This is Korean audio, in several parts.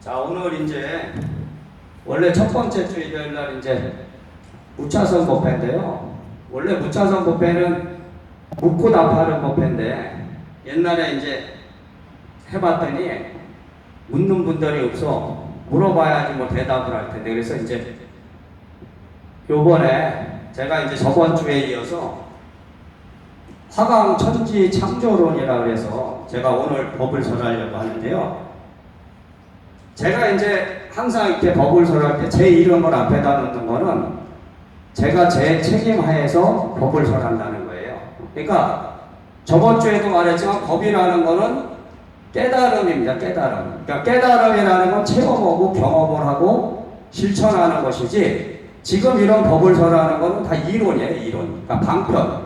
자, 오늘 이제 원래 첫 번째 주 일요일 날 이제 무차선 법회인데요. 원래 무차선 법회는 묻고 답하는 법회인데 옛날에 이제 해봤더니 묻는 분들이 없어 물어봐야지 뭐 대답을 할 텐데 그래서 이제 요번에 제가 이제 저번 주에 이어서 화강 천지 창조론이라 그래서 제가 오늘 법을 설하려고 하는데요. 제가 이제 항상 이렇게 법을 설할 때 제 이름을 앞에다 넣는 거는 제가 제 책임 하에서 법을 설한다는 거예요. 그러니까 저번 주에도 말했지만 법이라는 거는 깨달음입니다. 깨달음. 그러니까 깨달음이라는 건 체험하고 경험을 하고 실천하는 것이지 지금 이런 법을 설하는 거는 다 이론이에요. 이론. 그러니까 방편.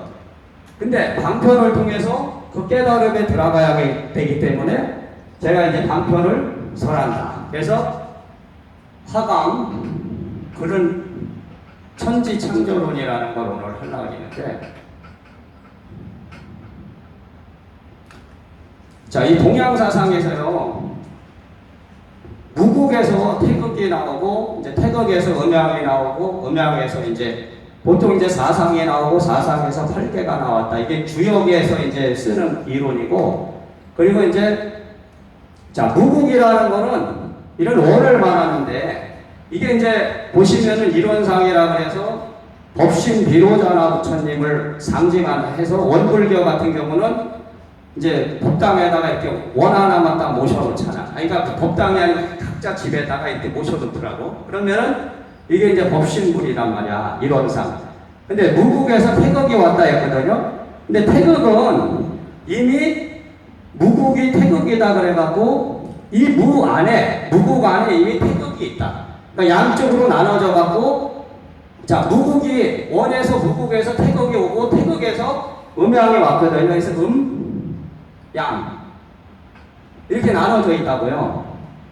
근데 방편을 통해서 그 깨달음에 들어가야 되기 때문에 제가 이제 방편을 설한다. 그래서 화강 그런 천지 창조론이라는 걸 오늘 하려고 했는데 자, 이 동양사상에서요 무국에서 태극이 나오고 이제 태극에서 음양이 나오고 음양에서 이제 보통 이제 사상이 나오고 사상에서 팔계가 나왔다. 이게 주역에서 이제 쓰는 이론이고 그리고 이제 자, 무국이라는 거는 이런 원을 말하는데 이게 이제 보시면은 이론상이라 그래서 법신 비로자나 부처님을 상징해서 원불교 같은 경우는 이제 법당에다가 이렇게 원 하나만 딱 모셔놓잖아. 그러니까 그 법당이 아니고 각자 집에다가 이렇게 모셔놓더라고. 그러면은 이게 이제 법신불이란 말이야. 이론상. 근데 무국에서 태극이 왔다 했거든요. 근데 태극은 이미 무국이 태극이다 그래갖고 이 무 안에 무국 안에 이미 태극이 있다. 그러니까 양쪽으로 나눠져 갖고 자 무국이 원에서 무국에서 태극이 오고 태극에서 음양이 왔거든요. 그래서 양 이렇게 나눠져 있다고요.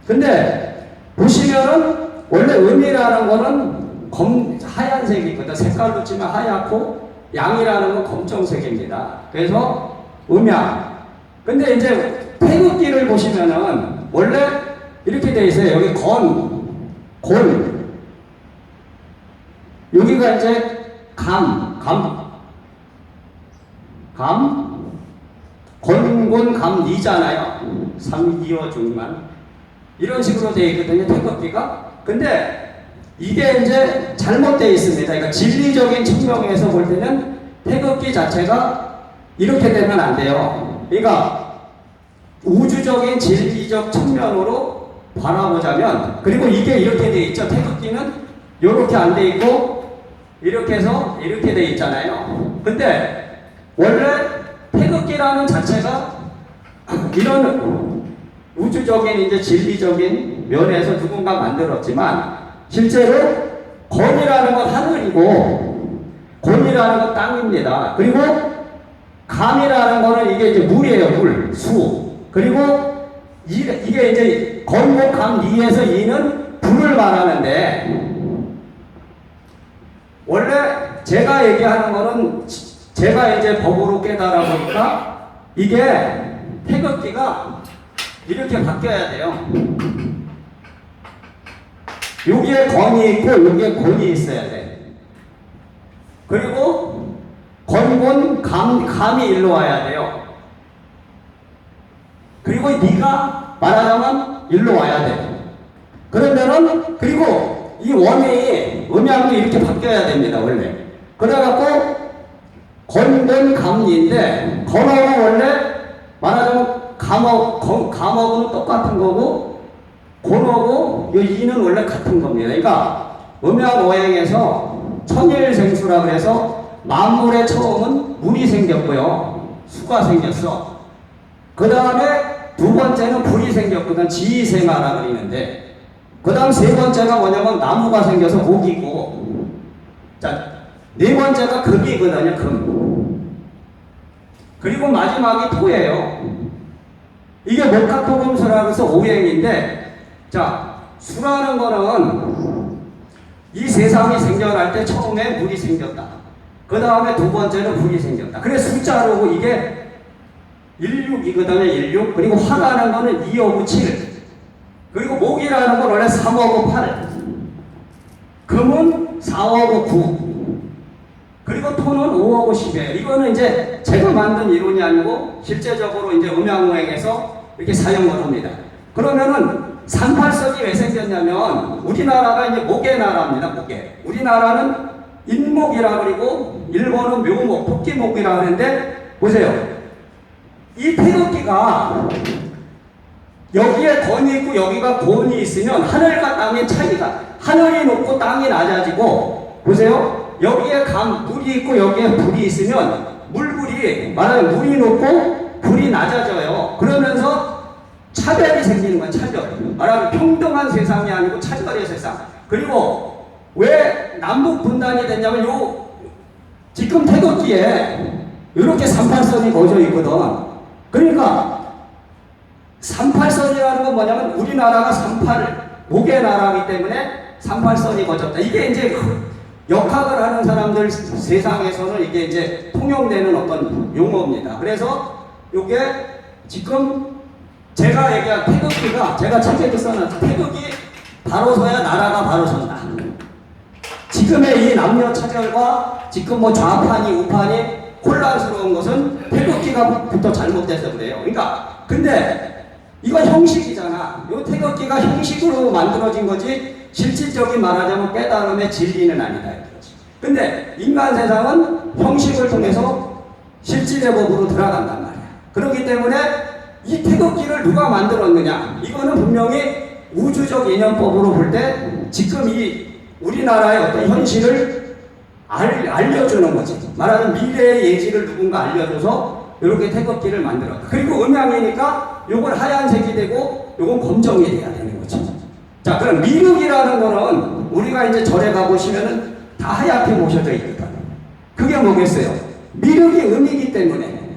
근데 보시면은 원래 음이라는 거는 하얀색이거든. 색깔로 치면 하얗고 양이라는 건 검정색입니다. 그래서 음양. 근데 이제 태극기를 보시면은 원래 이렇게 돼 있어요. 여기 곤. 여기가 이제 건곤감이잖아요. 3, 2어 중만. 이런 식으로 돼 있거든요. 태극기가. 근데 이게 이제 잘못되어 있습니다. 그러니까 진리적인 측면에서 볼 때는 태극기 자체가 이렇게 되면 안 돼요. 그러니까 우주적인 진리적 측면으로 바라보자면 그리고 이게 이렇게 돼 있죠. 태극기는 이렇게 안 돼 있고 이렇게 해서 이렇게 돼 있잖아요. 근데 원래 태극기라는 자체가 이런 우주적인 이제 진리적인 면에서 누군가 만들었지만 실제로 건이라는 건 하늘이고 곤이라는 건 땅입니다. 그리고 감이라는 거는 이게 이제 물이에요. 물, 수. 그리고 이게 이제 건목감 이에서 이는 불을 말하는데 원래 제가 얘기하는 거는 제가 이제 법으로 깨달아 보니까 이게 태극기가 이렇게 바뀌어야 돼요. 여기에 건이 있고 여기에 곤이 있어야 돼. 그리고 건곤 감이 일로 와야 돼요. 그리고 네가 말하자면 일로 와야 돼. 그러면은 그리고 이 원이 음양도 이렇게 바뀌어야 됩니다. 원래. 그래갖고 건곤감인데 건하고 원래 말하자면 감하고는 똑같은 거고 곤하고 이 이는 원래 같은 겁니다. 그러니까 음양오행에서 천일생수라 그래서 만물의 처음은 물이 생겼고요. 수가 생겼어. 그 다음에 두 번째는 불이 생겼거든. 지생아라 그러는데 그 다음 세 번째가 뭐냐면 나무가 생겨서 목이고 자, 네 번째가 금이거든요. 금. 그리고 마지막이 토예요. 이게 목화토금수라고 해서 오행인데 자, 수라는 거는 이 세상이 생겨날 때 처음에 물이 생겼다. 그 다음에 두 번째는 불이 생겼다. 그래서 숫자로 이게 16이거든요. 16. 그리고 화라는 거는 2, 5, 7. 그리고 목이라는 건 원래 3하고 8. 금은 4하고 9. 그리고 토는 5하고 10이에요. 이거는 이제 제가 만든 이론이 아니고 실제적으로 이제 음양오행에서 이렇게 사용을 합니다. 그러면은 38석이 왜 생겼냐면 우리나라가 이제 목의 나라입니다. 목의. 우리나라는 인목이라 그리고 일본은 묘목, 토끼목이라 하는데 보세요. 이 태극기가 여기에 건이 있고 여기가 곤이 있으면 하늘과 땅의 차이가 하늘이 높고 땅이 낮아지고 보세요. 여기에 물이 있고 여기에 불이 있으면 물불이 말하면 물이 높고 불이 낮아져요. 그러면서 차별이 생기는 거야. 차별. 말하면 평등한 세상이 아니고 차별의 세상. 그리고 왜 남북 분단이 됐냐면 지금 태극기에 이렇게 38선이 거져 있거든. 그러니까 38선이라는 건 뭐냐면 우리나라가 38 목의 나라이기 때문에 38선이 거졌다. 이게 이제 역학을 하는 사람들 세상에서는 이게 이제 통용되는 어떤 용어입니다. 그래서 이게 지금 제가 얘기한 태극기가 제가 책에도 써놨죠. 태극이 바로 서야 나라가 바로 선다. 지금의 이 남녀 차별과 지금 뭐 좌판이 우판이 혼란스러운 것은 태극기가부터 잘못돼서 그래요. 그러니까 근데 이거 형식이잖아. 이 태극기가 형식으로 만들어진 거지 실질적인 말하자면 깨달음의 진리는 아니다. 근데 인간 세상은 형식을 통해서 실질의 법으로 들어간단 말이야. 그렇기 때문에 이 태극기를 누가 만들었느냐? 이거는 분명히 우주적 인연법으로 볼 때 지금 이 우리나라의 어떤 현실을 알려주는 거지. 말하는 미래의 예지를 누군가 알려줘서 이렇게 태극기를 만들었다. 그리고 음양이니까 요건 하얀색이 되고 요건 검정이 돼야 되는 거죠. 자, 그럼 미륵이라는 거는 우리가 이제 절에 가보시면은 다 하얗게 모셔져 있거든. 그게 뭐겠어요? 미륵이 음이기 때문에.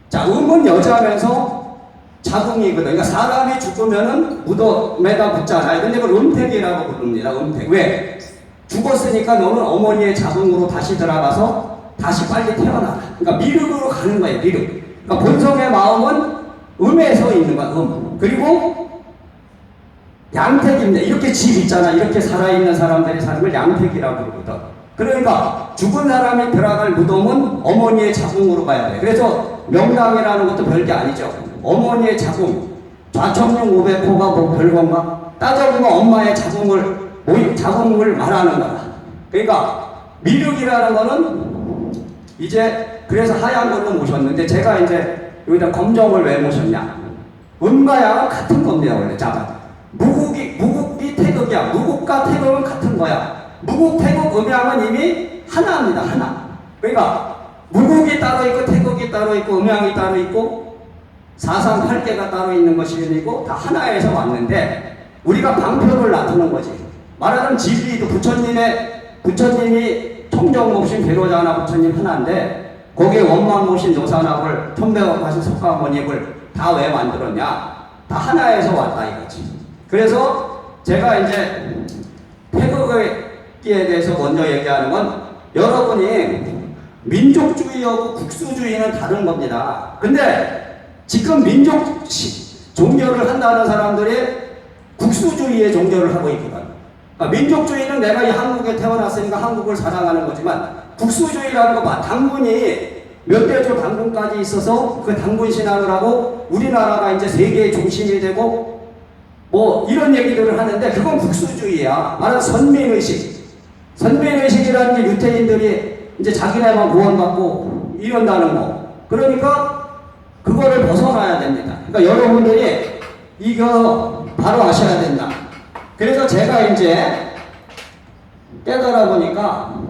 자, 음은 여자면서 자궁이거든. 그러니까 사람이 죽으면은 무덤에다 묻잖아요. 근데 그걸 음택이라고 부릅니다. 음택. 왜? 죽었으니까 너는 어머니의 자궁으로 다시 들어가서 다시 빨리 태어나라. 그러니까 미륵으로 가는 거예요. 미륵. 그러니까 본성의 마음은 음에 서 있는 거야. 그리고 양택입니다. 이렇게 집 있잖아. 이렇게 살아있는 사람들의 삶을 양택이라고 부르거든. 그러니까 죽은 사람이 들어갈 무덤은 어머니의 자궁으로 가야 돼. 그래서 명당이라는 것도 별게 아니죠. 어머니의 자궁. 좌청룡 500호가 뭐 별건가? 따져보면 엄마의 자궁을 말하는 거야. 그러니까 미륵이라는 거는 이제 그래서 하얀 걸로 모셨는데 제가 이제 여기다 검정을 왜 모셨냐? 음과 양은 같은 겁니다. 원래 자가. 무국이 태극이야. 무국과 태극은 같은 거야. 무국, 태극, 음양은 이미 하나입니다. 하나. 그러니까 무국이 따로 있고 태극이 따로 있고 음양이 따로 있고 사상 8개가 따로 있는 것이 아니고 다 하나에서 왔는데 우리가 방편을 나누는 거지. 말하자면 진리도 부처님이 청정목신 배로자나 부처님 하나인데 거기에 원망모신 노산합을 통배업하신 석가모니를 다 왜 만들었냐? 다 하나에서 왔다 이거지. 그래서 제가 이제 태극기에 대해서 먼저 얘기하는 건 여러분이 민족주의하고 국수주의는 다른 겁니다. 근데 지금 종교를 한다는 사람들이 국수주의의 종교를 하고 있거든. 그러니까 민족주의는 내가 이 한국에 태어났으니까 한국을 사랑하는 거지만 국수주의라는 거 봐. 당군이 몇 대조 당군까지 있어서 그 당군 신앙을 하고 우리나라가 이제 세계의 중심이 되고 뭐 이런 얘기들을 하는데 그건 국수주의야. 말하는 선민의식. 선민의식이라는 게 유태인들이 이제 자기네만 구원받고 이런다는 거. 그러니까 그거를 벗어나야 됩니다. 그러니까 여러분들이 이거 바로 아셔야 된다. 그래서 제가 이제 깨달아 보니까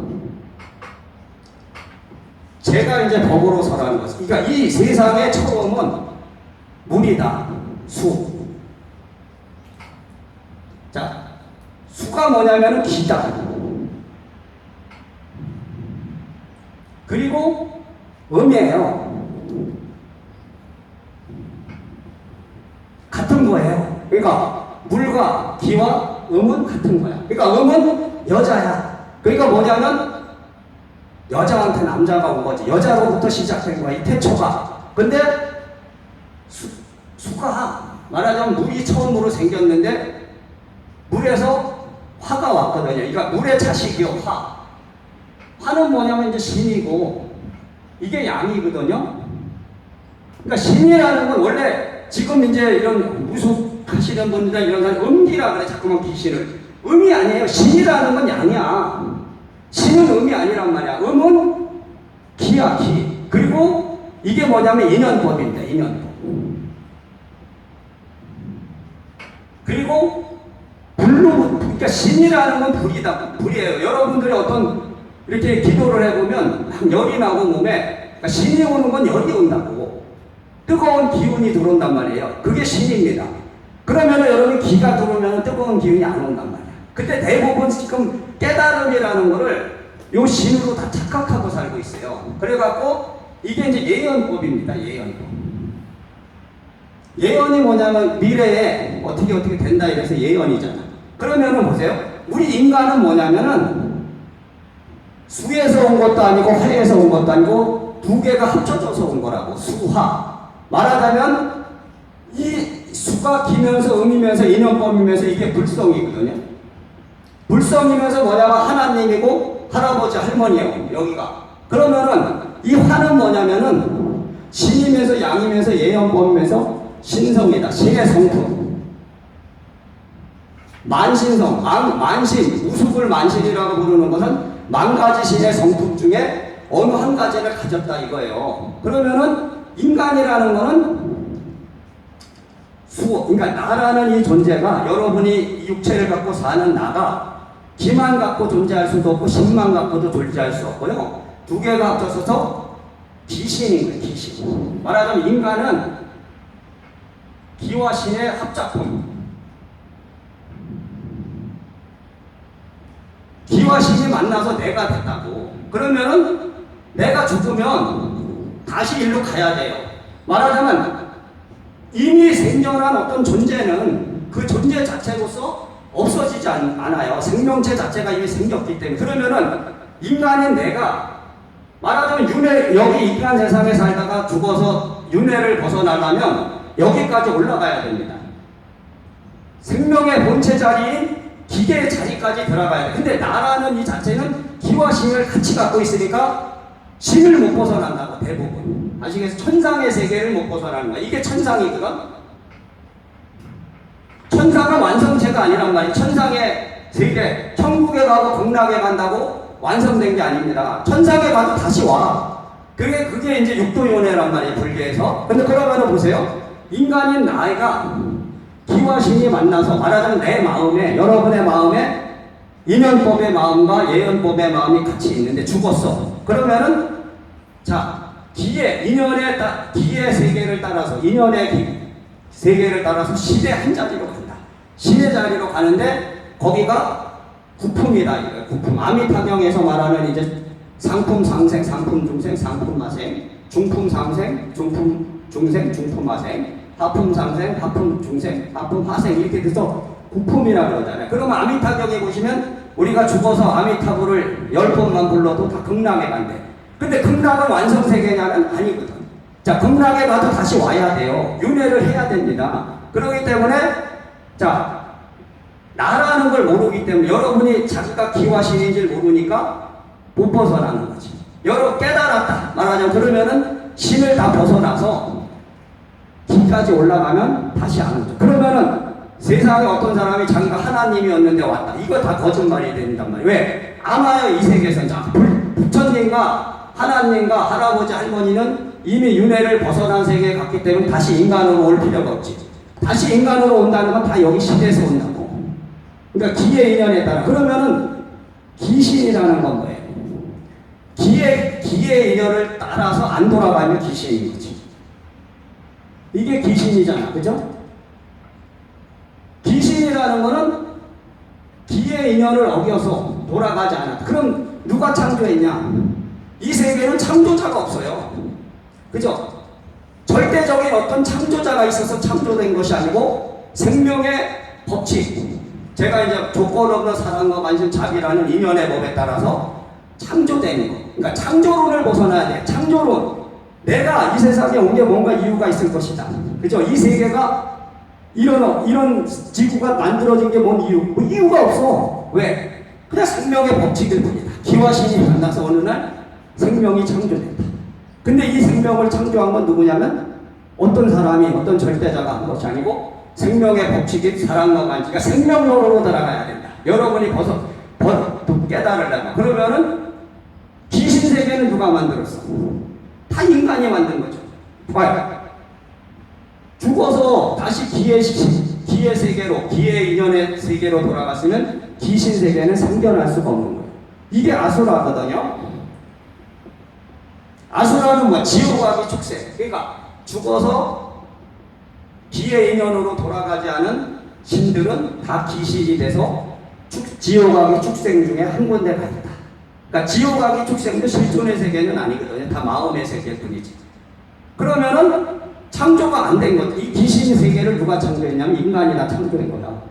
제가 이제 법으로 서라는 거죠. 그러니까 이 세상의 처음은 물이다. 수. 자, 수가 뭐냐면은 기다. 그리고 음이에요. 같은 거예요. 그러니까 물과 기와 음은 같은 거야. 그러니까 음은 여자야. 그러니까 뭐냐면 여자한테 남자가 온 거지. 여자로부터 시작된 거야. 이 태초가. 근데 수가 말하자면 물이 처음으로 생겼는데 물에서 화가 왔거든요. 그러니까 물의 자식이요, 화. 화는 뭐냐면 이제 신이고 이게 양이거든요. 그러니까 신이라는 건 원래 지금 이제 이런 무속하시는 분들 이런 사람 음기라 그래, 자꾸만 귀신을. 음이 아니에요. 신이라는 건 양이야. 신은 음이 아니란 말이야. 음은 기야, 기. 그리고 이게 뭐냐면 인연법입니다. 인연법. 그리고 불로, 그러니까 신이라는 건 불이다. 불이에요. 여러분들이 어떤 이렇게 기도를 해보면 열이 나고 몸에, 그러니까 신이 오는 건 열이 온다고. 뜨거운 기운이 들어온단 말이에요. 그게 신입니다. 그러면 여러분 기가 들어오면 뜨거운 기운이 안 온단 말이야. 근데 대부분 지금 깨달음이라는 거를 요 신으로 다 착각하고 살고 있어요. 그래갖고 이게 이제 예언법입니다. 예언법. 예언이 뭐냐면 미래에 어떻게 된다 이래서 예언이잖아. 그러면은 보세요. 우리 인간은 뭐냐면은 수에서 온 것도 아니고 화에서 온 것도 아니고 두 개가 합쳐져서 온 거라고. 수화. 말하자면 이 수가 기면서 음이면서 인연법이면서 이게 불성이거든요. 불성이면서 뭐냐면 하나님이고 할아버지 할머니예요. 여기가. 그러면은 이 화는 뭐냐면은 신이면서 양이면서 예언법이면서 신성이다. 신의 성품. 만신성, 만신, 우습을 만신이라고 부르는 것은 만 가지 신의 성품 중에 어느 한 가지를 가졌다 이거예요. 그러면은 인간이라는 거는 그러니까 나라는 이 존재가 여러분이 이 육체를 갖고 사는 나가 기만 갖고 존재할 수도 없고 신만 갖고도 존재할 수 없고요. 두 개가 합쳐서 기신인 거예요. 기신. 말하자면 인간은 기와 신의 합작품. 기와 신이 만나서 내가 됐다고. 그러면은 내가 죽으면 다시 일로 가야 돼요. 말하자면 이미 생겨난 어떤 존재는 그 존재 자체로서 없어지지 않아요. 생명체 자체가 이미 생겼기 때문에. 그러면은 인간인 내가 말하자면 여기 인간 세상에 살다가 죽어서 윤회를 벗어나려면 여기까지 올라가야 됩니다. 생명의 본체 자리인 기계의 자리까지 들어가야 돼. 근데 나라는 이 자체는 기와 신을 같이 갖고 있으니까 신을 못 벗어난다고. 대부분 아시겠어요? 천상의 세계를 못 벗어나는 거야. 이게 천상이거든. 천상은 완성체가 아니란 말이에요. 천상의 세계, 천국에 가고 극락에 간다고 완성된 게 아닙니다. 천상에 가도 다시 와. 그게 이제 육도윤회란 말이에요. 불교에서. 근데 그러면 보세요. 인간인 나이가 기와 신이 만나서 말하자면 내 마음에, 여러분의 마음에 인연법의 마음과 예언법의 마음이 같이 있는데 죽었어. 그러면은 자, 기의 세계를 따라서, 인연의 세계를 따라서 신의 한 자리로 간다. 신의 자리로 가는데 거기가 구품이다. 이거예요. 구품. 아미타경에서 말하는 이제 상품 상생, 상품 중생, 상품 마생, 중품 상생, 중품 중생, 중품 하생, 하품 상생, 하품 중생, 하품 하생 이렇게 돼서 구품이라고 그러잖아요. 그러면 아미타경에 보시면 우리가 죽어서 아미타불을 10번만 불러도 다 극락에 간대. 근데 극락은 완성세계냐는 아니거든. 자, 극락에 가도 다시 와야 돼요. 윤회를 해야 됩니다. 그렇기 때문에 자, 나라는 걸 모르기 때문에 여러분이 자기가 기와 신인지를 모르니까 못 벗어나는 거지. 여러분 깨달았다 말하자면 그러면은 신을 다 벗어나서 기까지 올라가면 다시 안 오죠. 그러면은 세상에 어떤 사람이 자기가 하나님이었는데 왔다. 이거 다 거짓말이 된단 말이에요. 왜? 안 와요. 이 세계에서는. 부처님과 하나님과 할아버지 할머니는 이미 윤회를 벗어난 세계에 갔기 때문에 다시 인간으로 올 필요가 없지. 다시 인간으로 온다는 건 다 여기 시대에서 온다고. 그러니까 기의 인연에 따라. 그러면은 기신이라는 건 뭐예요? 기의 인연을 따라서 안 돌아가면 기신인 거지. 이게 기신이잖아. 그죠? 기신이라는 거는 기의 인연을 어겨서 돌아가지 않았다. 그럼 누가 창조했냐? 이 세계는 창조자가 없어요. 그죠? 절대적인 어떤 창조자가 있어서 창조된 것이 아니고 생명의 법칙. 제가 이제 조건 없는 사랑과 관심 자비라는 인연의 법에 따라서 창조된 거. 그러니까 창조론을 벗어나야 돼. 창조론. 내가 이 세상에 온 게 뭔가 이유가 있을 것이다. 그죠? 이 세계가 이런 지구가 만들어진 게 뭔 이유? 뭐 이유가 없어. 왜? 그냥 생명의 법칙일 뿐이다. 기와 신이 만나서 어느 날 생명이 창조된다. 근데 이 생명을 창조한 건 누구냐면 어떤 사람이 어떤 절대자가 한 것이 아니고 생명의 법칙인 사랑과 간지가 생명론으로 들어가야 된다. 여러분이 깨달으려면. 그러면은 귀신 세계는 누가 만들었어? 다 인간이 만든 거죠. 봐요. 죽어서 다시 기의 세계로, 기의 인연의 세계로 돌아갔으면 귀신 세계는 생겨날 수가 없는 거예요. 이게 아수라거든요. 아수라는 뭐 지옥하기 축생. 그러니까 죽어서 기의 인연으로 돌아가지 않은 신들은 다 귀신이 돼서 지옥하기 축생 중에 한 군데 가 있다. 그러니까 지옥하기 축생도 실존의 세계는 아니거든요. 다 마음의 세계일 뿐이지. 그러면은 창조가 안 된 거죠. 이 귀신 세계를 누가 창조했냐면 인간이나 창조한 거야.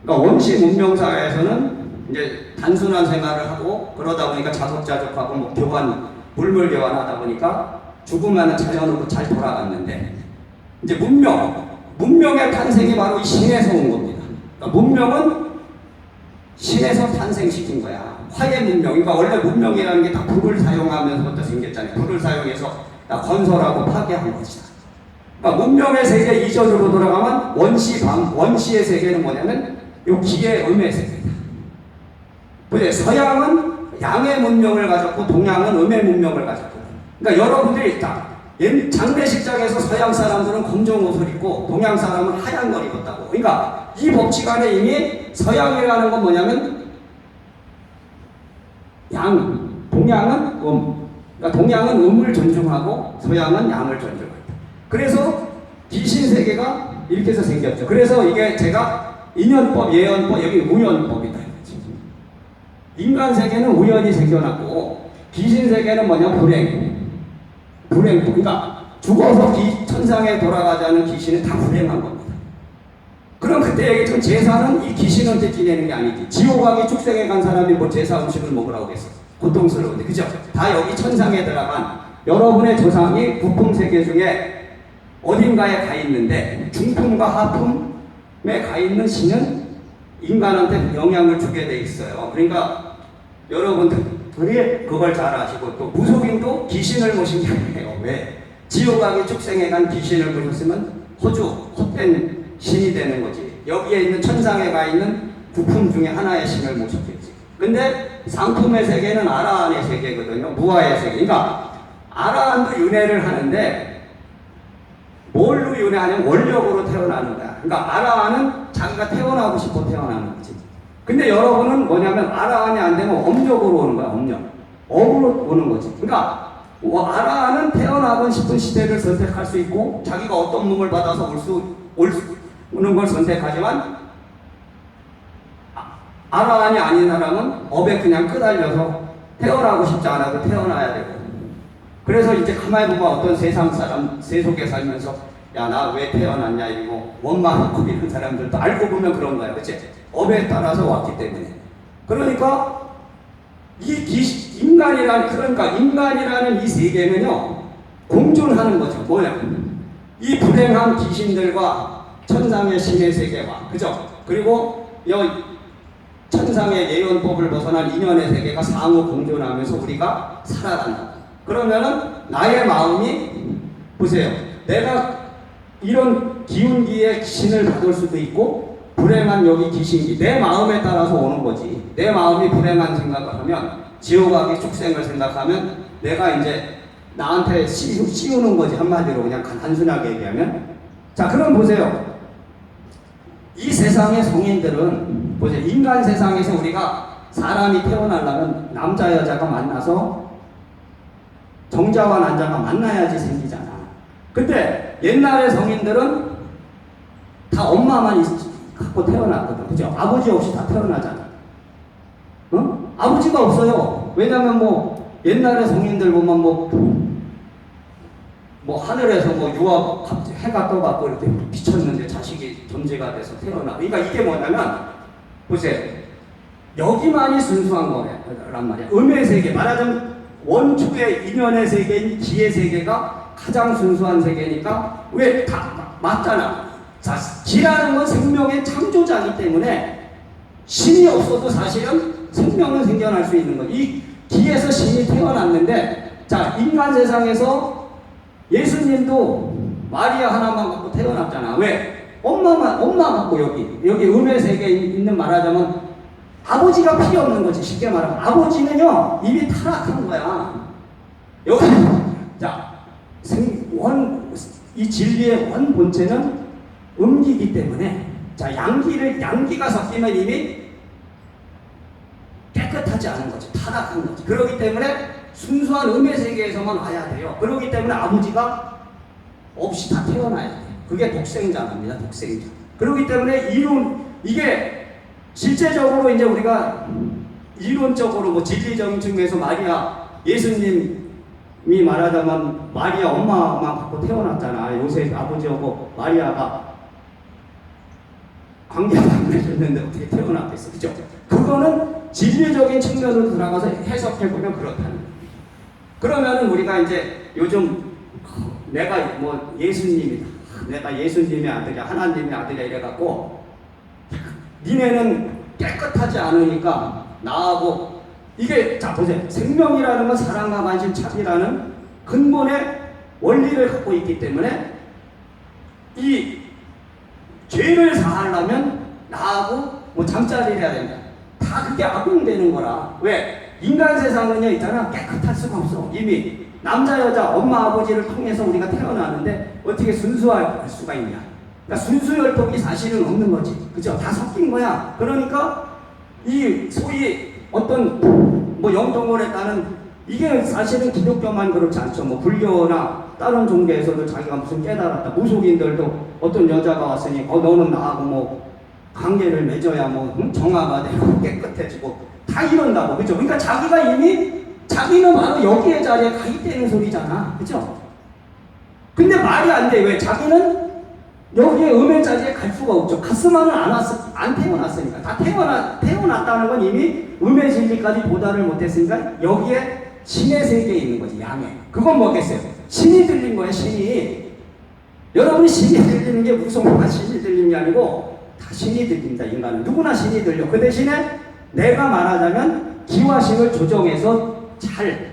그러니까 원시 문명 사회에서는 이제 단순한 생활을 하고 그러다 보니까 자석자족하고 뭐 물물 교환하다 보니까 죽으면 자연으로 잘 돌아갔는데 이제 문명의 탄생이 바로 이 신에서 온 겁니다. 그러니까 문명은 신에서 탄생시킨 거야. 화해 문명. 그러니까 원래 문명이라는 게 다 불을 사용하면서부터 생겼잖아요. 불을 사용해서 다 건설하고 파괴한 것이다. 그러니까 문명의 세계 이전으로 돌아가면 원시의 세계는 뭐냐면 요 기의 음의 세계다. 근데 서양은 양의 문명을 가졌고 동양은 음의 문명을 가졌거든. 그러니까 여러분들이 일단 장례식장에서 서양 사람들은 검정 옷을 입고 동양 사람은 하얀 걸 입었다고. 그러니까 이 법칙 안에 이미 서양이라는 건 뭐냐면 동양은 그러니까 동양은 음을 존중하고 서양은 양을 존중한다. 그래서 귀신 세계가 이렇게 해서 생겼죠. 그래서 이게 제가 인연법, 예언법, 여기 우연법이다. 인간 세계는 우연히 생겨났고 귀신 세계는 뭐냐? 불행법. 그러니까 죽어서 천상에 돌아가지 않은 귀신은 다 불행한 겁니다. 그럼 그때 얘기했던 제사는 이 귀신한테 지내는 게 아니지. 지옥하게 축생에 간 사람이 뭐 제사 음식을 먹으라고 했어. 고통스러운데, 그죠? 다 여기 천상에 들어간 여러분의 조상이 부품 세계 중에 어딘가에 가 있는데 중품과 하품에 가 있는 신은 인간한테 영향을 주게 돼 있어요. 그러니까 여러분들이 그걸 잘 아시고 또 무속인도 귀신을 모신 게 아니에요. 왜? 지옥하게 축생에 간 귀신을 모셨으면 헛된 신이 되는 거지. 여기에 있는 천상에 가 있는 부품 중에 하나의 신을 모셨겠지. 근데 상품의 세계는 아라한의 세계거든요. 무아의 세계. 그러니까 아라한도 윤회를 하는데 뭘로 윤회하냐면 원력으로 태어나는 거야. 그러니까 아라한은 자기가 태어나고 싶어 태어나는 거지. 근데 여러분은 뭐냐면 아라한이 안 되면 엄력으로 오는 거야. 업으로 오는 거지. 그러니까 아라한은 태어나고 싶은 시대를 선택할 수 있고 자기가 어떤 몸을 받아서 오는 걸 선택하지만 아라한이 아닌 사람은 업에 그냥 끄달려서 태어나고 싶지 않아도 태어나야 되고. 그래서 이제 가만히 보면 어떤 세상 사람, 세속에 살면서 야, 나 왜 태어났냐 이러고 원망하고 이런 사람들도 알고 보면 그런 거야. 그치? 업에 따라서 왔기 때문에. 그러니까 인간이라는 이 세계는요 공존하는 거죠. 뭐야? 이 불행한 귀신들과 천상의 신의 세계와, 그죠? 그리고 천상의 예언법을 벗어난 인연의 세계가 상호 공존하면서 우리가 살아간다. 그러면은 나의 마음이, 보세요. 내가 이런 기운기의 신을 받을 수도 있고 불행한 여기 귀신기, 내 마음에 따라서 오는 거지. 내 마음이 불행한 생각을 하면, 지옥하기 축생을 생각하면 내가 이제 나한테 씌우는 거지. 한마디로 그냥 단순하게 얘기하면. 자, 그럼 보세요. 이 세상의 성인들은 보세요. 인간 세상에서 우리가 사람이 태어나려면 남자 여자가 만나서 정자와 난자가 만나야지 생기잖아. 근데 옛날의 성인들은 다 엄마만 갖고 태어났거든. 그죠? 아버지 없이 다 태어나잖아. 아버지가 없어요. 왜냐면 옛날의 성인들 보면 하늘에서 유아 해가 떠갖고 이렇게 비쳤는데 자식이 존재가 돼서 태어나. 그러니까 이게 뭐냐면, 보세요. 여기만이 순수한 거란 말이야. 음의 세계, 말하자면 원초의 인연의 세계인 기의 세계가 가장 순수한 세계니까 왜 다 맞잖아. 자, 기라는 건 생명의 창조자이기 때문에 신이 없어도 사실은 생명은 생겨날 수 있는 거죠. 이 기에서 신이 태어났는데, 자, 인간 세상에서 예수님도 마리아 하나만 갖고 태어났잖아. 왜? 엄마 갖고 여기 음의 세계에 있는 말하자면 아버지가 필요 없는 거지. 쉽게 말하면 아버지는요 이미 타락한 거야. 여기 자, 이 진리의 원 본체는 음기이기 때문에, 자, 양기가 섞이면 이미 깨끗하지 않은 거죠. 타락한 거죠. 그렇기 때문에 순수한 음의 세계에서만 와야 돼요. 그렇기 때문에 아버지가 없이 다 태어나야 돼요. 그게 독생자입니다. 독생자. 그렇기 때문에 이게 실제적으로 이제 우리가 이론적으로 뭐 진리적인 측면에서 예수님이 말하자면 마리아 엄마만 갖고 태어났잖아. 요셉 아버지하고 마리아가 관계가 안 맺었는데 어떻게 태어났겠어. 그죠? 그거는 진리적인 측면으로 들어가서 해석해보면 그렇다는 거예요. 그러면은 우리가 이제 요즘 내가 뭐 예수님이다, 내가 예수님의 아들이야, 하나님의 아들이야 이래갖고 니네는 깨끗하지 않으니까 나하고, 이게 자 보세요. 생명이라는 건 사랑과 관심, 착이라는 근본의 원리를 갖고 있기 때문에 이 죄를 사하려면 나하고 뭐 잠자리를 해야 된다. 다 그게 악용되는 거라. 왜? 인간 세상은요 있잖아, 깨끗할 수가 없어. 이미 남자 여자 엄마 아버지를 통해서 우리가 태어나는데 어떻게 순수할 수가 있냐. 그러니까 순수혈통이 사실은 없는 거지. 그죠? 다 섞인 거야. 그러니까 이 소위 어떤 뭐 영통론에 따른, 이게 사실은 기독교만 그렇지 않죠. 뭐 불교나 다른 종교에서도 자기가 무슨 깨달았다. 무속인들도 어떤 여자가 왔으니 너는 나하고 뭐 관계를 맺어야 뭐 정화가 되고 깨끗해지고 다 이런다고. 그죠? 그러니까 자기는 바로 여기에 자리에 가 있다는 소리잖아. 그죠? 근데 말이 안 돼. 왜? 자기는 여기에 음의 자리에 갈 수가 없죠. 갔으면은 안 태어났으니까. 다 태어났다는 건 이미 음의 진리까지 도달을 못했으니까 여기에 신의 세계에 있는 거지. 양에. 그건 뭐겠어요? 신이 들린 거예요. 신이. 여러분이 신이 들리는 게 무성한 신이 들리는 게 아니고 다 신이 들린다. 인간은 누구나 신이 들려. 그 대신에 내가 말하자면 기와 신을 조정해서 잘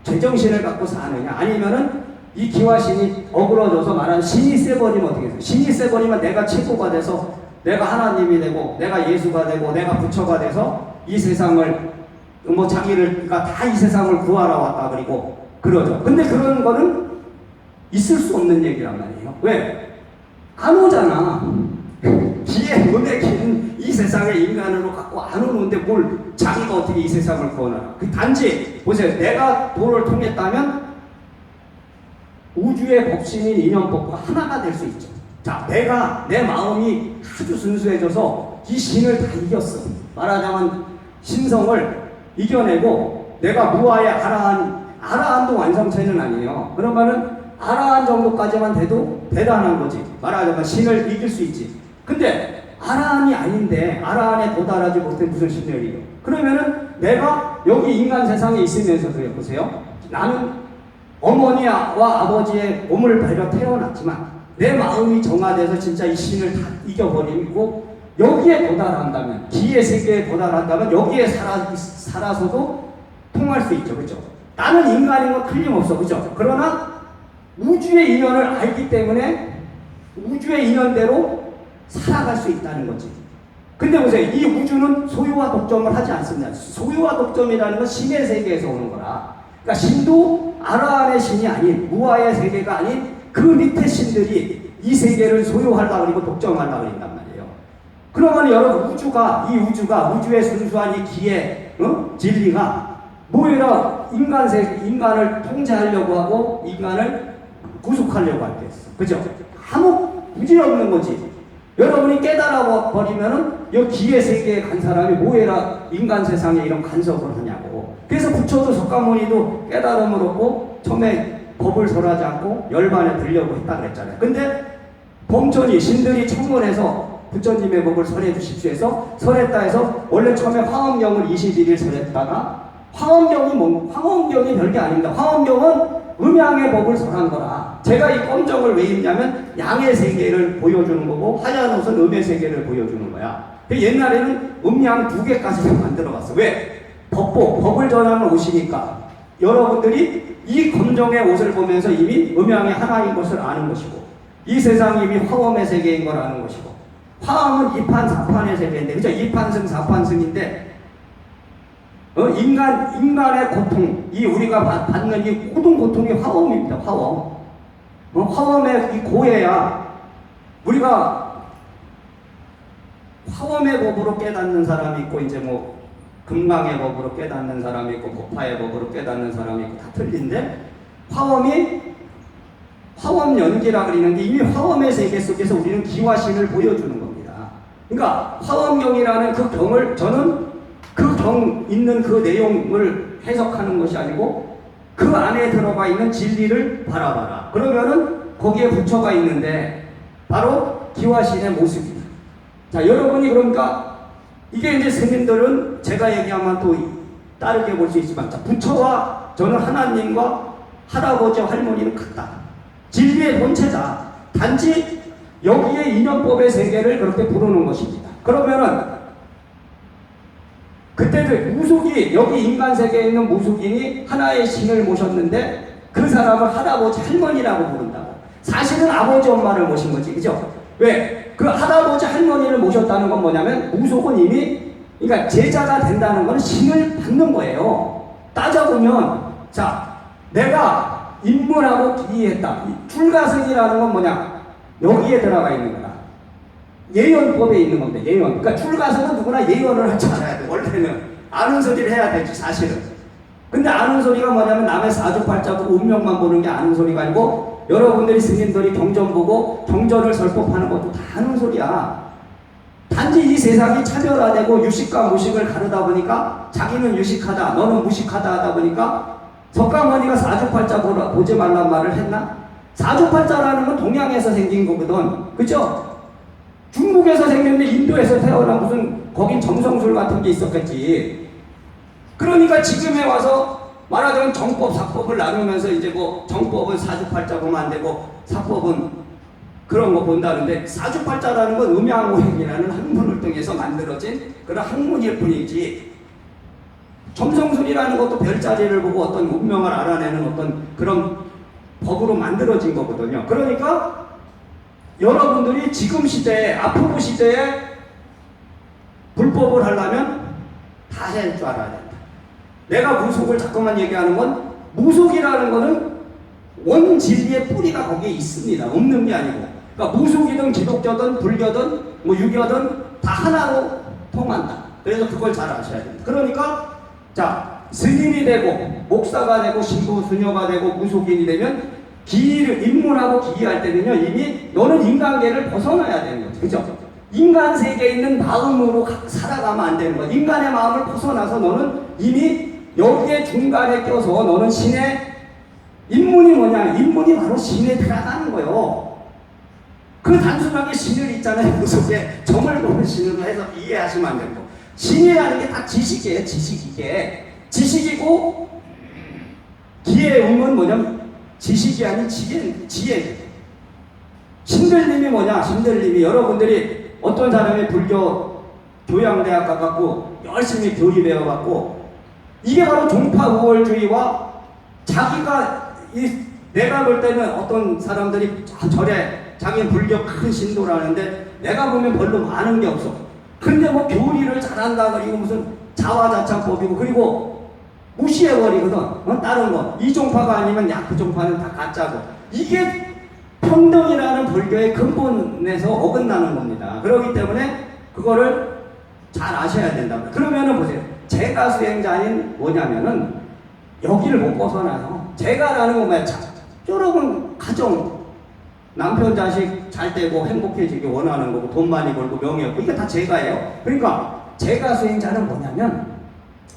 제정신을 갖고 사느냐, 아니면은 이 기와 신이 어그러져서 말하는 신이 세버리면 어떻게 돼요? 신이 세버리면 내가 최고가 돼서 내가 하나님이 되고 내가 예수가 되고 내가 부처가 돼서 이 세상을 뭐 자기가 다 이 세상을 구하러 왔다 그리고 그러죠. 근데 그런 거는 있을 수 없는 얘기란 말이에요. 왜? 안 오잖아. 기의 은의 기는 이 세상에 인간으로 갖고 안 오는데 뭘 자기가 어떻게 이 세상을 구원하나. 그 단지 보세요. 내가 도를 통했다면 우주의 법신인 인연법과 하나가 될 수 있죠. 자, 내 마음이 아주 순수해져서 이 신을 다 이겼어. 말하자면 신성을 이겨내고 내가 무아의 아라한도 완성체는 아니에요. 그러면은 아라한 정도까지만 돼도 대단한 거지. 말하자면 신을 이길 수 있지. 근데 아라한이 아닌데 아라한에 도달하지 못해 무슨 신을 이겨? 그러면은 내가 여기 인간 세상에 있으면서도 보세요. 나는 어머니와 아버지의 몸을 밟아 태어났지만 내 마음이 정화돼서 진짜 이 신을 다 이겨버리고 여기에 도달한다면, 기의 세계에 도달한다면 여기에 살아서도 통할 수 있죠. 그죠? 나는 인간인 건 틀림없어. 그죠? 그러나 우주의 인연을 알기 때문에 우주의 인연대로 살아갈 수 있다는 거지. 근데 보세요. 이 우주는 소유와 독점을 하지 않습니다. 소유와 독점이라는 건 신의 세계에서 오는 거라. 그러니까 신도 아라한의 신이 아닌, 무아의 세계가 아닌 그 밑에 신들이 이 세계를 소유하려고 그리고 독점하려고 그런단 말이에요. 그러면 여러분, 우주의 순수한 이 기의 진리가 뭐예요? 인간을 통제하려고 하고 인간을 구속하려고 할 때 있어. 그죠? 아무 부질없는 거지. 여러분이 깨달아 버리면은 이 기의 세계에 간 사람이 뭐해라 인간 세상에 이런 간섭을 하냐고. 그래서 부처도 석가모니도 깨달음을 얻고 처음에 법을 설하지 않고 열반에 들려고 했다 그랬잖아요. 근데 범천이 신들이 청문해서 부처님의 법을 설해 주십시오 해서 설했다 해서 원래 처음에 화엄경을 21일 설했다가 화엄경이 별게 아닙니다. 화엄경은 음양의 법을 설한 거라. 제가 이 검정을 왜 입냐면 양의 세계를 보여주는 거고 하얀 옷은 음의 세계를 보여주는 거야. 옛날에는 음양 두 개까지 만들어봤어. 왜? 법을 전하는 옷이니까 여러분들이 이 검정의 옷을 보면서 이미 음양이 하나인 것을 아는 것이고 이 세상이 이미 화엄의 세계인 걸 아는 것이고 화엄은 이판 사판의 세계인데 그죠? 이판승 사판승인데 인간의 고통, 이 우리가 받는 이 모든 고통이 화엄입니다. 화엄. 화엄의 이 고해야 우리가 화엄의 법으로 깨닫는 사람이 있고 이제 뭐 금강의 법으로 깨닫는 사람이 있고 법화의 법으로 깨닫는 사람이 있고 다 틀린데 화엄 연기라 그러는데 이미 화엄의 세계 속에서 우리는 기와신을 보여주는 겁니다. 그러니까 화엄경이라는 그 경을 저는 그 경 있는 그 내용을 해석하는 것이 아니고 그 안에 들어가 있는 진리를 바라봐라. 그러면은 거기에 부처가 있는데 바로 기와신의 모습이다. 자, 여러분이 그러니까 이게 이제 스님들은 제가 얘기하면 또 다르게 볼 수 있지만 자, 부처와 저는 하나님과 할아버지 할머니는 같다. 진리의 본체다. 단지 여기에 인연법의 세계를 그렇게 부르는 것입니다. 그러면은 그때도 무속이 여기 인간 세계에 있는 무속인이 하나의 신을 모셨는데 그 사람을 할아버지 할머니라고 부른다고. 사실은 아버지 엄마를 모신 거지, 그죠? 왜? 그 할아버지 할머니를 모셨다는 건 뭐냐면 무속은 이미 그러니까 제자가 된다는 건 신을 받는 거예요. 따져보면 자 내가 입문하고 기이했다. 출가승이라는 건 뭐냐? 여기에 들어가 있는 거다. 예언법에 있는 겁니다. 예언. 그러니까 출가승은 누구나 예언을 할 줄 알아야 돼. 원래는 아는 소리를 해야 되지 사실은. 근데 아는 소리가 뭐냐면 남의 사주팔자 보고 운명만 보는 게 아는 소리가 아니고 여러분들이 스님들이 경전 보고 경전을 설법하는 것도 다 아는 소리야. 단지 이 세상이 차별화되고 유식과 무식을 가르다 보니까 자기는 유식하다 너는 무식하다 하다 보니까 석가모니가 사주팔자 보지 말란 말을 했나? 사주팔자라는 건 동양에서 생긴 거거든. 그죠? 중국에서 생겼는데 인도에서 태어난 무슨 거긴 점성술 같은 게 있었겠지. 그러니까 지금에 와서 말하자면 정법, 사법을 나누면서 이제 뭐 정법은 사주팔자 보면 안 되고 사법은 그런 거 본다는데 사주팔자라는 건 음양오행이라는 학문을 통해서 만들어진 그런 학문일 뿐이지 점성술이라는 것도 별자리를 보고 어떤 운명을 알아내는 어떤 그런 법으로 만들어진 거거든요. 그러니까 여러분들이 지금 시대에 앞으로 시대에 불법을 하려면 다 할 줄 알아야 된다. 내가 무속을 자꾸만 얘기하는 건 무속이라는 거는 원진리의 뿌리가 거기에 있습니다. 없는 게 아니고. 그러니까 무속이든 기독교든 불교든 뭐 유교든 다 하나로 통한다. 그래서 그걸 잘 아셔야 됩니다. 그러니까 자 스님이 되고 목사가 되고 신부 수녀가 되고 무속인이 되면 기의를 입문하고 기의할 때는요 이미 너는 인간계를 벗어나야 되는 거죠. 그죠? 인간 세계에 있는 마음으로 살아가면 안 되는 거야. 인간의 마음을 벗어나서 너는 이미 여기에 중간에 껴서 너는 신의 입문이 뭐냐? 입문이 바로 신에 들어가는 거예요. 그 단순하게 신을 있잖아요. 무속에 점을 보는 신으로 해서 이해하시면 안 되고 신이라는 게 다 지식이에요. 지식이게 지식이고 기의 음은 뭐냐면 지식이 아닌 지혜. 신들림이 뭐냐? 신들림이 여러분들이 어떤 사람이 불교 교양대학 가갖고 열심히 교리 배워갖고 이게 바로 종파 우월주의와 자기가 내가 볼 때는 어떤 사람들이 절에 자기는 불교 큰 신도라는데 내가 보면 별로 많은 게 없어. 근데 뭐 교리를 잘한다 그리고 무슨 자화자찬법이고 그리고 무시해버리거든. 다른 거. 이 종파가 아니면 야 그 종파는 다 가짜고. 이게 평등이라는 불교의 근본에서 어긋나는 겁니다. 그렇기 때문에 그거를 잘 아셔야 된다고요. 그러면은 보세요. 제가 수행자인 뭐냐면은 여기를 못 벗어나요. 제가라는 건 뭐야? 여러분 가정 남편 자식 잘 되고 행복해지기 원하는 거고 돈 많이 벌고 명예 얻고 이게 다 제가예요. 그러니까 제가 수행자는 뭐냐면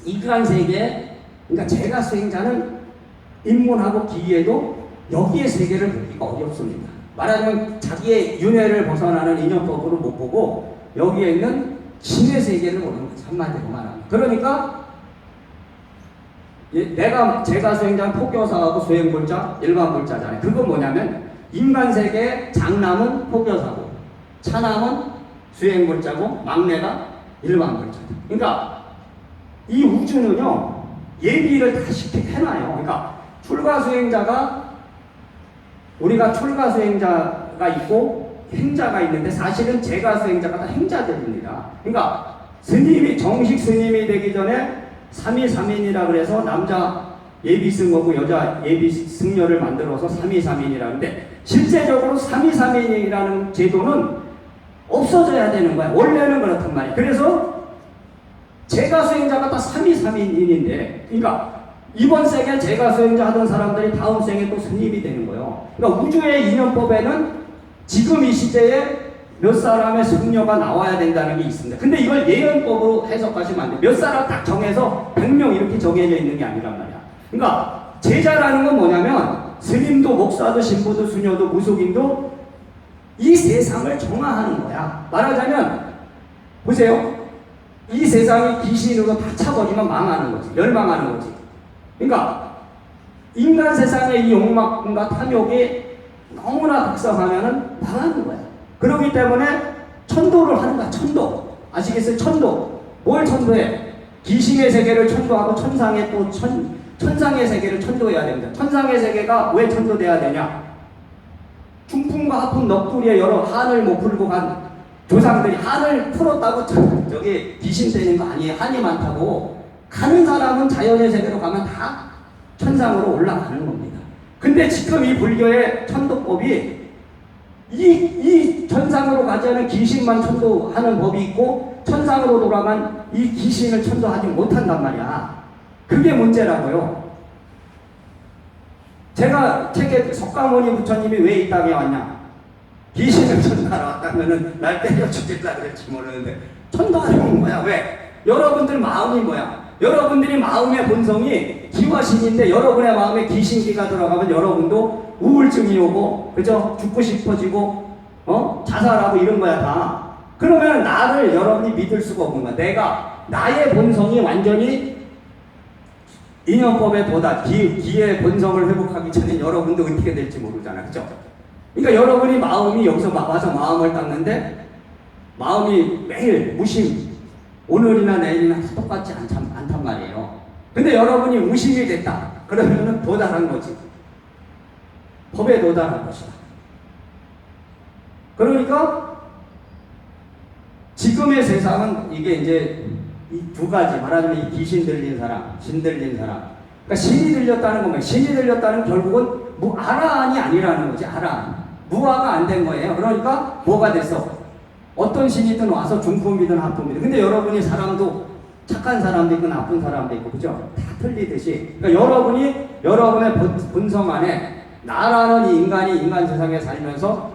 인간 세계 그러니까 제가 수행자는 입문하고 기회도 여기의 세계를 보기가 어렵습니다. 말하자면 자기의 윤회를 벗어나는 인연법으로 못 보고 여기에 있는 신의 세계를 보는 거죠. 한마디로 말하면. 그러니까 제가 수행자는 포교사하고 수행불자, 일반불자잖아요. 그건 뭐냐면 인간 세계의 장남은 포교사고 차남은 수행불자고 막내가 일반불자다. 그러니까 이 우주는요 예비를 다 해놔요. 그러니까 출가수행자가 우리가 출가수행자가 있고 행자가 있는데 사실은 제가수행자가 다 행자들입니다. 그러니까 스님이 정식 스님이 되기 전에 삼위삼인이라 그래서 남자 예비승하고 여자 예비승려를 만들어서 삼위삼인이라는데 실제적으로 삼위삼인이라는 제도는 없어져야 되는 거야. 원래는 그렇단 말이야. 그래서 제가수행자가 다 삼위삼인인데 그러니까 이번 생에 제가수행자 하던 사람들이 다음 생에 또 스님이 되는 거예요. 그러니까 우주의 인연법에는 지금 이 시대에 몇 사람의 승려가 나와야 된다는 게 있습니다. 근데 이걸 예언법으로 해석하시면 안 돼요. 몇 사람 딱 정해서 100명 이렇게 정해져 있는 게 아니란 말이야. 그러니까 제자라는 건 뭐냐면 스님도 목사도 신부도 수녀도 무속인도 이 세상을 정화하는 거야. 말하자면 보세요. 이 세상이 귀신으로 다 차버리면 망하는 거지. 멸망하는 거지. 그러니까 인간 세상의 이 욕망과 탐욕이 너무나 극성하면은 망하는 거야. 그렇기 때문에 천도를 하는 거야. 천도. 아시겠어요? 천도. 뭘 천도해? 귀신의 세계를 천도하고 천상의 또 천상의 세계를 천도해야 됩니다. 천상의 세계가 왜 천도돼야 되냐? 중풍과 하품 넋두리에 여러 한을 못 풀고 간 조상들이 한을 풀었다고 저기 귀신 되는 거 아니에요. 한이 많다고. 가는 사람은 자연의 세계로 가면 다 천상으로 올라가는 겁니다. 근데 지금 이 불교의 천도법이 이 천상으로 가지 않은 귀신만 천도하는 법이 있고 천상으로 돌아간 이 귀신을 천도하지 못한단 말이야. 그게 문제라고요. 제가 책에 석가모니 부처님이 왜 이 땅에 왔냐? 귀신을 천도하러 왔다면은 날 때려 죽겠다 그랬지 모르는데 천도하러 온 거야. 왜? 여러분들 마음이 뭐야? 여러분들이 마음의 본성이 기화신인데 여러분의 마음에 귀신기가 들어가면 여러분도 우울증이 오고 그죠? 죽고 싶어지고 자살하고 이런 거야 다. 그러면 나를 여러분이 믿을 수가 없는 거야. 내가 나의 본성이 완전히 인연법에 도달 기의 본성을 회복하기 전에 여러분도 어떻게 될지 모르잖아. 그죠? 그러니까 여러분이 마음이 여기서 와서 마음을 닦는데 마음이 매일 무심 오늘이나 내일이나 똑같지 않단 말이에요. 근데 여러분이 무심이 됐다. 그러면은 도달한 거지. 법에 도달한 것이다. 그러니까 지금의 세상은 이게 이제 이 두 가지 말하자면 이 귀신 들린 사람, 신 들린 사람. 그러니까 신이 들렸다는 거면 신이 들렸다는 결국은 아라한이 아니라는 거지. 아라한. 무아가 안 된 거예요. 그러니까 뭐가 됐어? 어떤 신이든 와서 중품이든 하품이든. 근데 여러분이 사람도 착한 사람도 있고 나쁜 사람도 있고 그죠? 다 틀리듯이. 그러니까 여러분이 여러분의 본성 안에 나라는 이 인간이 인간 세상에 살면서